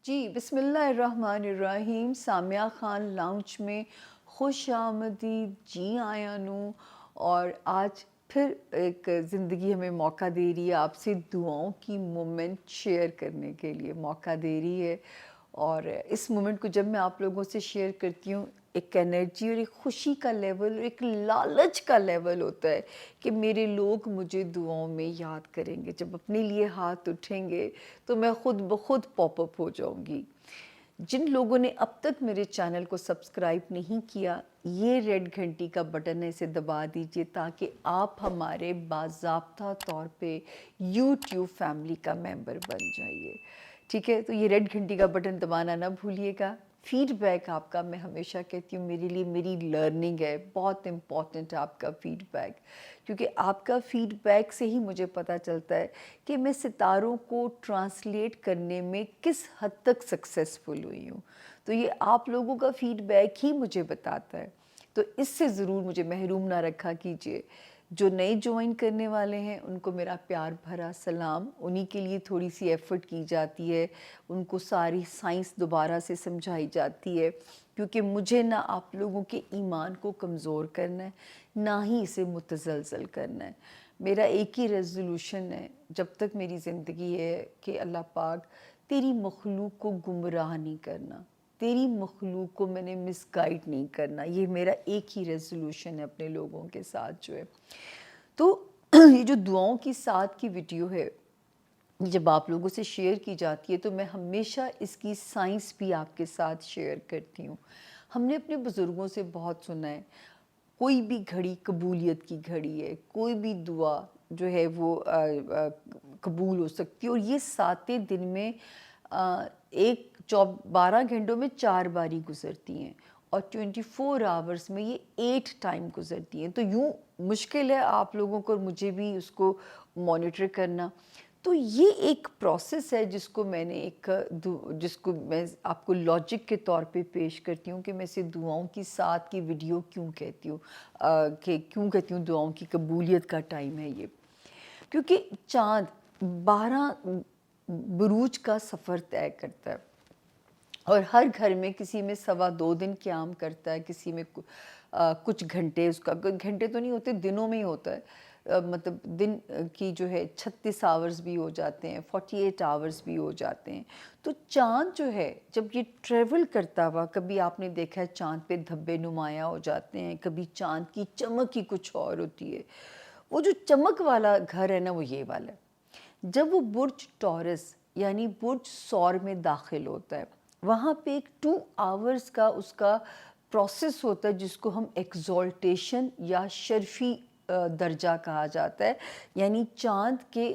جی بسم اللہ الرحمن الرحیم. سامیہ خان لاؤنج میں خوش آمدید. جی آیا نو. اور آج پھر ایک زندگی ہمیں موقع دے رہی ہے آپ سے دعاؤں کی مومنٹ شیئر کرنے کے لیے موقع دے رہی ہے. اور اس مومنٹ کو جب میں آپ لوگوں سے شیئر کرتی ہوں ایک انرجی اور ایک خوشی کا لیول اور ایک لالچ کا لیول ہوتا ہے کہ میرے لوگ مجھے دعاؤں میں یاد کریں گے. جب اپنے لیے ہاتھ اٹھیں گے تو میں خود بخود پاپ اپ ہو جاؤں گی. جن لوگوں نے اب تک میرے چینل کو سبسکرائب نہیں کیا یہ ریڈ گھنٹی کا بٹن ہے, اسے دبا دیجئے تاکہ آپ ہمارے باضابطہ طور پہ یوٹیوب فیملی کا ممبر بن جائیے. ٹھیک ہے, تو یہ ریڈ گھنٹی کا بٹن دبانا نہ بھولیے گا. فیڈ بیک آپ کا, میں ہمیشہ کہتی ہوں میرے لیے میری لرننگ ہے, بہت امپورٹنٹ ہے آپ کا فیڈ بیک, کیونکہ آپ کا فیڈ بیک سے ہی مجھے پتہ چلتا ہے کہ میں ستاروں کو ٹرانسلیٹ کرنے میں کس حد تک سکسیسفل ہوئی ہوں. تو یہ آپ لوگوں کا فیڈ بیک ہی مجھے بتاتا ہے. تو اس سے ضرور مجھے محروم نہ رکھا کیجیے. جو نئے جوائن کرنے والے ہیں ان کو میرا پیار بھرا سلام. انہی کے لیے تھوڑی سی ایفرٹ کی جاتی ہے, ان کو ساری سائنس دوبارہ سے سمجھائی جاتی ہے, کیونکہ مجھے نہ آپ لوگوں کے ایمان کو کمزور کرنا ہے نہ ہی اسے متزلزل کرنا ہے. میرا ایک ہی ریزولوشن ہے جب تک میری زندگی ہے کہ اللہ پاک تیری مخلوق کو گمراہ نہیں کرنا, تیری مخلوق کو میں نے مس گائیڈ نہیں کرنا. یہ میرا ایک ہی ریزولوشن ہے اپنے لوگوں کے ساتھ جو ہے. تو یہ جو دعاؤں کی ساتھ کی ویڈیو ہے جب آپ لوگوں سے شیئر کی جاتی ہے تو میں ہمیشہ اس کی سائنس بھی آپ کے ساتھ شیئر کرتی ہوں. ہم نے اپنے بزرگوں سے بہت سنا ہے کوئی بھی گھڑی قبولیت کی گھڑی ہے, کوئی بھی دعا جو ہے وہ قبول ہو سکتی ہے. اور یہ 7 دن میں 12 گھنٹوں میں 4 باری گزرتی ہیں اور 24 آورز میں یہ 8 ٹائم گزرتی ہیں. تو یوں مشکل ہے آپ لوگوں کو اور مجھے بھی اس کو مانیٹر کرنا. تو یہ ایک پروسیس ہے جس کو میں آپ کو لاجک کے طور پہ پیش کرتی ہوں کہ میں اسے دعاؤں کی ساتھ کی ویڈیو کیوں کہتی ہوں, کہ کیوں کہتی ہوں دعاؤں کی قبولیت کا ٹائم ہے یہ. کیونکہ چاند 12 بروج کا سفر طے کرتا ہے اور ہر گھر میں کسی میں 2.25 دن قیام کرتا ہے, کسی میں کچھ گھنٹے, اس کا گھنٹے تو نہیں ہوتے دنوں میں ہی ہوتا ہے, مطلب دن کی جو ہے 36 آورز بھی ہو جاتے ہیں, 48 آورز بھی ہو جاتے ہیں. تو چاند جو ہے جب یہ ٹریول کرتا ہوا, کبھی آپ نے دیکھا ہے چاند پہ دھبے نمایاں ہو جاتے ہیں, کبھی چاند کی چمک ہی کچھ اور ہوتی ہے. وہ جو چمک والا گھر ہے نا وہ یہ والا ہے. جب وہ برج ٹورس یعنی برج ثور میں داخل ہوتا ہے وہاں پہ ایک 2 آورز کا اس کا پروسیس ہوتا ہے جس کو ہم ایکزالٹیشن یا شرفی درجہ کہا جاتا ہے. یعنی چاند کے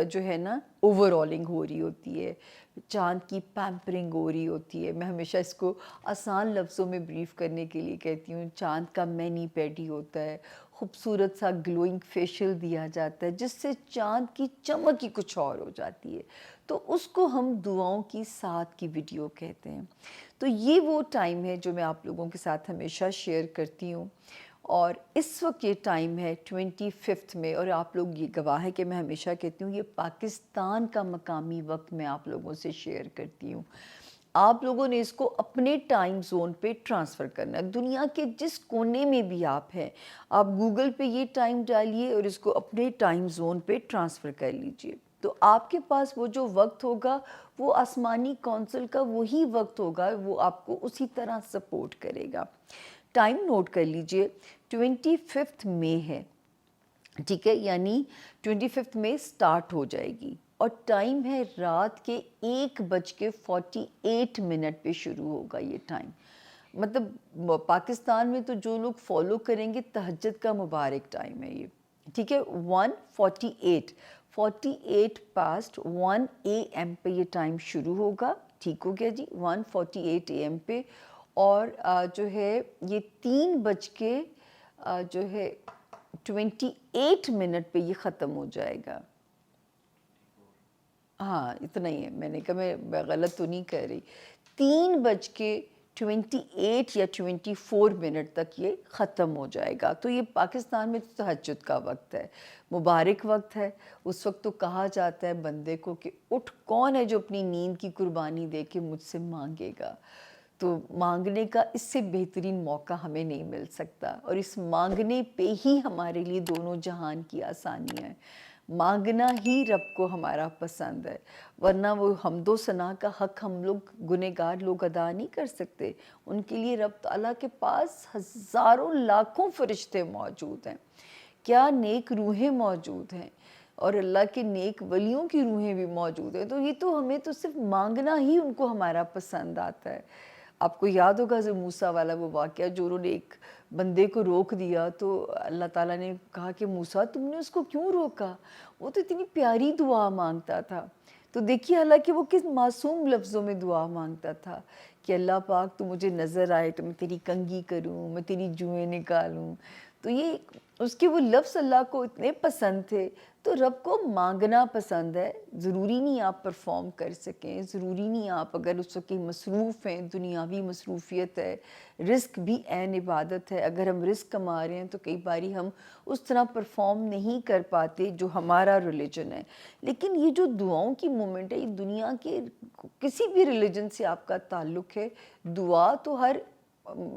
جو ہے نا اوور آلنگ ہو رہی ہوتی ہے, چاند کی پیمپرنگ ہو رہی ہوتی ہے. میں ہمیشہ اس کو آسان لفظوں میں بریف کرنے کے لیے کہتی ہوں چاند کا مینی پیڈی ہوتا ہے, خوبصورت سا گلوئنگ فیشل دیا جاتا ہے جس سے چاند کی چمک ہی کچھ اور ہو جاتی ہے. تو اس کو ہم دعاؤں کی ساتھ کی ویڈیو کہتے ہیں. تو یہ وہ ٹائم ہے جو میں آپ لوگوں کے ساتھ ہمیشہ شیئر کرتی ہوں. اور اس وقت یہ ٹائم ہے 25 میں, اور آپ لوگ یہ گواہ ہے کہ میں ہمیشہ کہتی ہوں یہ پاکستان کا مقامی وقت میں آپ لوگوں سے شیئر کرتی ہوں. آپ لوگوں نے اس کو اپنے ٹائم زون پہ ٹرانسفر کرنا ہے. دنیا کے جس کونے میں بھی آپ ہیں آپ گوگل پہ یہ ٹائم ڈالیے اور اس کو اپنے ٹائم زون پہ ٹرانسفر کر لیجئے. تو آپ کے پاس وہ جو وقت ہوگا وہ آسمانی کونسل کا وہی وقت ہوگا, وہ آپ کو اسی طرح سپورٹ کرے گا. ٹائم نوٹ کر لیجئے 25 مئی ہے, ٹھیک ہے, یعنی 25 مئی سٹارٹ ہو جائے گی اور ٹائم ہے رات کے 1:48 پہ شروع ہوگا یہ ٹائم. مطلب پاکستان میں تو جو لوگ فالو کریں گے تہجد کا مبارک ٹائم ہے یہ, ٹھیک ہے. 48 پاسٹ 1 AM پہ یہ ٹائم شروع ہوگا, ٹھیک ہو گیا جی, 1:48 AM پہ. اور جو ہے یہ 3:28 پہ یہ ختم ہو جائے گا. ہاں اتنا ہی ہے, میں نے کہا میں غلط تو نہیں کہہ رہی. 3:28 28 یا 24 منٹ تک یہ ختم ہو جائے گا. تو یہ پاکستان میں تہجد کا وقت ہے، مبارک وقت ہے. اس وقت تو کہا جاتا ہے بندے کو کہ اٹھ، کون ہے جو اپنی نیند کی قربانی دے کے مجھ سے مانگے گا. تو مانگنے کا اس سے بہترین موقع ہمیں نہیں مل سکتا، اور اس مانگنے پہ ہی ہمارے لیے دونوں جہان کی آسانیاں ہیں. مانگنا ہی رب کو ہمارا پسند ہے، ورنہ وہ حمد و ثنا کا حق ہم لوگ گنہگار لوگ ادا نہیں کر سکتے. ان کے لیے رب تعالیٰ کے پاس ہزاروں لاکھوں فرشتے موجود ہیں، کیا نیک روحیں موجود ہیں، اور اللہ کے نیک ولیوں کی روحیں بھی موجود ہیں. تو یہ تو ہمیں تو صرف مانگنا ہی ان کو ہمارا پسند آتا ہے. آپ کو یاد ہوگا حضرت موسیٰ والا وہ واقعہ، جو انہوں نے ایک بندے کو روک دیا تو اللہ تعالیٰ نے کہا کہ موسیٰ تم نے اس کو کیوں روکا، وہ تو اتنی پیاری دعا مانگتا تھا. تو دیکھیے حالانکہ وہ کس معصوم لفظوں میں دعا مانگتا تھا کہ اللہ پاک تو مجھے نظر آئے تو میں تیری کنگھی کروں، میں تیری جوئیں نکالوں. تو یہ اس کے وہ لفظ اللہ کو اتنے پسند تھے. تو رب کو مانگنا پسند ہے. ضروری نہیں آپ پرفارم کر سکیں، ضروری نہیں آپ اگر اس وقت مصروف ہیں، دنیاوی مصروفیت ہے. رزق بھی عین عبادت ہے. اگر ہم رزق کما رہے ہیں تو کئی باری ہم اس طرح پرفارم نہیں کر پاتے جو ہمارا ریلیجن ہے. لیکن یہ جو دعاؤں کی مومنٹ ہے، یہ دنیا کے کسی بھی ریلیجن سے آپ کا تعلق ہے، دعا تو ہر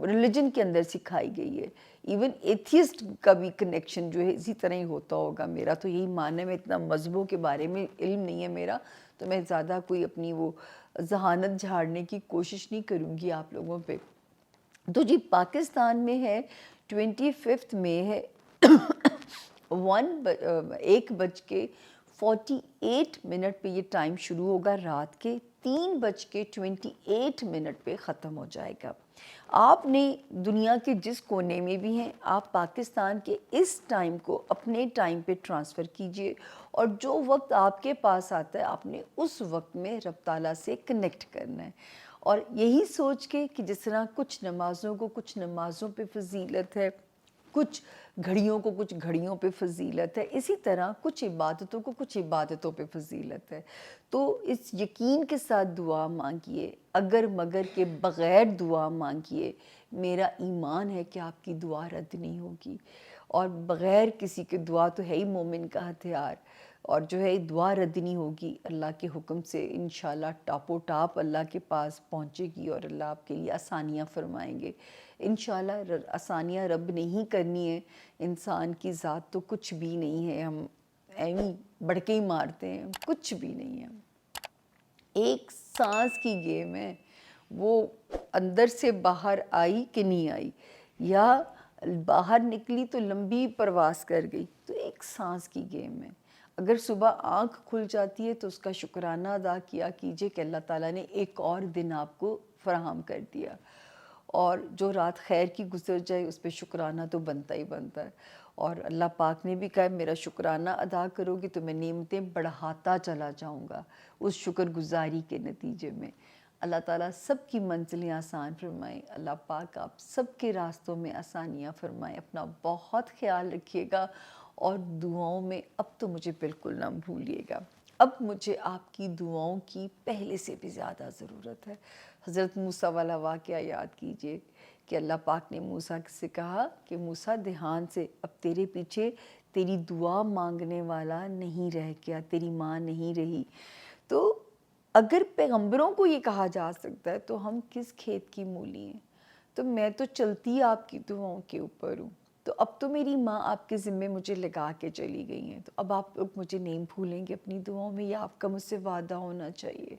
ریلیجن کے اندر سکھائی گئی ہے. ایون ایتھیسٹ کا بھی کنیکشن جو ہے اسی طرح ہی ہوتا ہوگا. میرا تو یہی ماننا ہے، میں اتنا مذہبوں کے بارے میں علم نہیں ہے میرا، تو میں زیادہ کوئی اپنی وہ ذہانت جھاڑنے کی کوشش نہیں کروں گی آپ لوگوں پہ. تو جی پاکستان میں ہے 25 مئی ہے 1:48 پہ یہ ٹائم شروع ہوگا، رات کے 3:28 پہ ختم ہو جائے گا. آپ نے دنیا کے جس کونے میں بھی ہیں، آپ پاکستان کے اس ٹائم کو اپنے ٹائم پہ ٹرانسفر کیجئے، اور جو وقت آپ کے پاس آتا ہے آپ نے اس وقت میں رب تعالیٰ سے کنیکٹ کرنا ہے. اور یہی سوچ کے کہ جس طرح کچھ نمازوں پہ فضیلت ہے، کچھ گھڑیوں کو کچھ گھڑیوں پہ فضیلت ہے، اسی طرح کچھ عبادتوں کو کچھ عبادتوں پہ فضیلت ہے. تو اس یقین کے ساتھ دعا مانگیے، اگر مگر کے بغیر دعا مانگیے. میرا ایمان ہے کہ آپ کی دعا رد نہیں ہوگی، اور بغیر کسی کے دعا تو ہے ہی مومن کا ہتھیار، اور جو ہے دعا رد نہیں ہوگی. اللہ کے حکم سے انشاءاللہ ٹاپ و ٹاپ اللہ کے پاس پہنچے گی، اور اللہ آپ کے لیے آسانیاں فرمائیں گے. انشاءاللہ آسانیاں رب نہیں کرنی ہے. انسان کی ذات تو کچھ بھی نہیں ہے، ہم ایویں بڑکے ہی مارتے ہیں، کچھ بھی نہیں ہے. ایک سانس کی گیم ہے، وہ اندر سے باہر آئی کہ نہیں آئی، یا باہر نکلی تو لمبی پرواز کر گئی. تو ایک سانس کی گیم ہے. اگر صبح آنکھ کھل جاتی ہے تو اس کا شکرانہ ادا کیا کیجئے کہ اللہ تعالیٰ نے ایک اور دن آپ کو فراہم کر دیا. اور جو رات خیر کی گزر جائے اس پہ شکرانہ تو بنتا ہی بنتا ہے. اور اللہ پاک نے بھی کہا میرا شکرانہ ادا کرو گی تو میں نعمتیں بڑھاتا چلا جاؤں گا اس شکر گزاری کے نتیجے میں. اللہ تعالیٰ سب کی منزلیں آسان فرمائے. اللہ پاک آپ سب کے راستوں میں آسانیاں فرمائے. اپنا بہت خیال رکھیے گا، اور دعاؤں میں اب تو مجھے بالکل نہ بھولیے گا. اب مجھے آپ کی دعاؤں کی پہلے سے بھی زیادہ ضرورت ہے. حضرت موسیٰ والا واقعہ یاد کیجئے کہ اللہ پاک نے موسیٰ سے کہا کہ موسیٰ دھیان سے، اب تیرے پیچھے تیری دعا مانگنے والا نہیں رہ گیا، تیری ماں نہیں رہی. تو اگر پیغمبروں کو یہ کہا جا سکتا ہے تو ہم کس کھیت کی مولی ہیں. تو میں تو چلتی آپ کی دعاؤں کے اوپر ہوں. تو اب تو میری ماں آپ کے ذمے مجھے لگا کے چلی گئی ہیں، تو اب آپ لوگ مجھے نہیں بھولیں گے اپنی دعاؤں میں، یا آپ کا مجھ سے وعدہ ہونا چاہیے.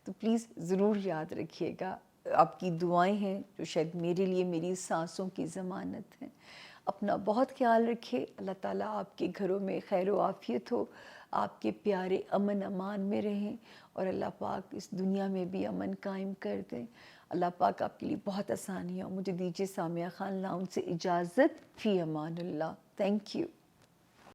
تو پلیز ضرور یاد رکھیے گا، آپ کی دعائیں ہیں جو شاید میرے لیے میری سانسوں کی ضمانت ہیں. اپنا بہت خیال رکھیے. اللہ تعالیٰ آپ کے گھروں میں خیر و عافیت ہو، آپ کے پیارے امن امان میں رہیں، اور اللہ پاک اس دنیا میں بھی امن قائم کر دیں. اللہ پاک آپ کے لیے بہت آسانی ہو. مجھے دیجیے سامیہ خان لاؤنج سے اجازت. فی امان اللہ. Thank you.